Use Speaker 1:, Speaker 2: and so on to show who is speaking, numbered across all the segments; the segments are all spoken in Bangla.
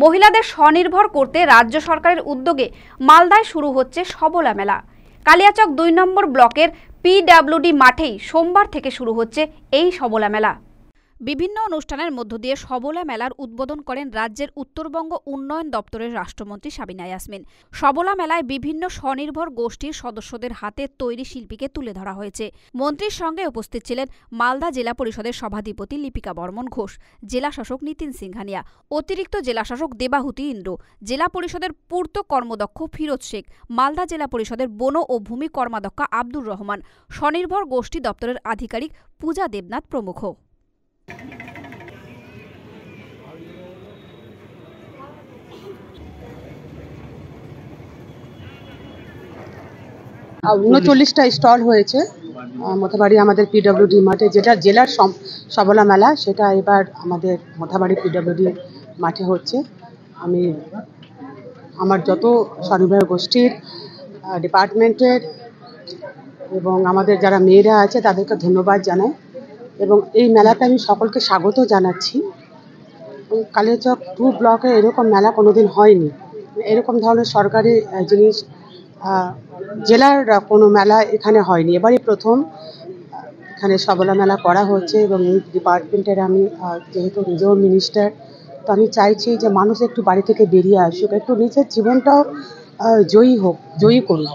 Speaker 1: মহিলাদের স্বনির্ভর করতে রাজ্য সরকারের উদ্যোগে মালদায় শুরু হচ্ছে সবলা মেলা। কালিয়াচক ২ নম্বর ব্লকের পিডব্লিউডি মাঠেই সোমবার থেকে শুরু হচ্ছে এই সবলা মেলা। বিভিন্ন অনুষ্ঠানের মধ্য দিয়ে সবলা মেলার উদ্বোধন করেন রাজ্যের উত্তরবঙ্গ উন্নয়ন দপ্তরের রাষ্ট্রমন্ত্রী সাবিনা ইয়াসমিন। সবলা মেলায় বিভিন্ন স্বনির্ভর গোষ্ঠীর সদস্যদের হাতে তৈরি শিল্পীকে তুলে ধরা হয়েছে। মন্ত্রীর সঙ্গে উপস্থিত ছিলেন মালদা জেলা পরিষদের সভাধিপতি লিপিকা বর্মন ঘোষ, জেলা শাসক নিতিন সিংহানিয়া, অতিরিক্ত জেলা শাসক দেবাহুতি ইন্দ্র, জেলা পরিষদের পূর্ত কর্মদক্ষ ফিরোজ শেখ, মালদা জেলা পরিষদের বন ও ভূমি কর্মাধ্যক্ষ আব্দুর রহমান, স্বনির্ভর গোষ্ঠী দপ্তরের আধিকারিক পূজা দেবনাথ প্রমুখ।
Speaker 2: ৩৯টা স্টল হয়েছে মোথাবাড়ি আমাদের পিডব্লিউডি মাঠে, যেটা জেলার সবলা মেলা, সেটা এবার আমাদের মোথাবাড়ি পিডব্লিউডি মাঠে হচ্ছে। আমি আমার যত স্বনির্ভর গোষ্ঠীর ডিপার্টমেন্টের এবং আমাদের যারা মেয়েরা আছে তাদেরকে ধন্যবাদ জানাই এবং এই মেলাতে আমি সকলকে স্বাগত জানাচ্ছি। কালিয়াচক 2 ব্লকে এরকম মেলা কোনোদিন হয়নি, এরকম ধরনের সরকারি জিনিস জেলার কোনো মেলা এখানে হয়নি, এবারই প্রথম এখানে সবলা মেলা করা হচ্ছে। এবং এই ডিপার্টমেন্টের আমি যেহেতু নিজেও মিনিস্টার, তো আমি চাইছি যে মানুষ একটু বাড়ি থেকে বেরিয়ে আসুক, একটু নিজের জীবনটাও জয়ী করুক।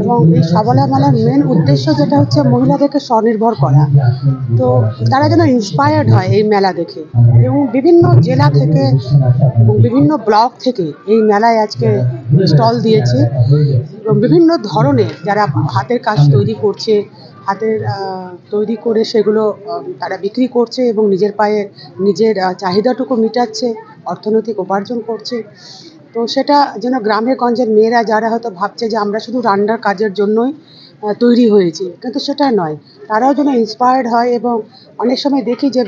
Speaker 2: এবং এই সবলা মেলার মেন উদ্দেশ্য যেটা হচ্ছে মহিলাদেরকে স্বনির্ভর করা, তো তারা যেন ইন্সপায়ার্ড হয় এই মেলা দেখে। এবং বিভিন্ন জেলা থেকে এবং বিভিন্ন ব্লক থেকে এই মেলায় আজকে স্টল দিয়েছে এবং বিভিন্ন ধরনের যারা হাতের কাজ তৈরি করছে, হাতের তৈরি করে সেগুলো তারা বিক্রি করছে এবং নিজের পায়ে নিজের চাহিদাটুকু মেটাচ্ছে, অর্থনৈতিক উপার্জন করছে। তো সেটা যেন গ্রামে গঞ্জের মেয়েরা যারা হয়তো ভাবছে যে আমরা শুধু রান্নার কাজের জন্যই তৈরি হয়েছি, কিন্তু সেটা নয়, তারাও যেন ইন্সপায়ার্ড হয়। এবং অনেক সময় দেখি যে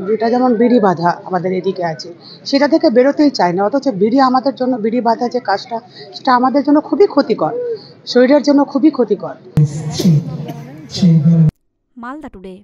Speaker 2: যেটা যেমন বিড়ি বাঁধা আমাদের এদিকে আছে, সেটা থেকে বেরোতেই চায় না, অথচ আমাদের জন্য বিড়ি বাঁধা যে কাজটা, সেটা আমাদের জন্য খুবই ক্ষতিকর, শরীরের জন্য খুবই ক্ষতিকর।
Speaker 1: মালদা টুডে।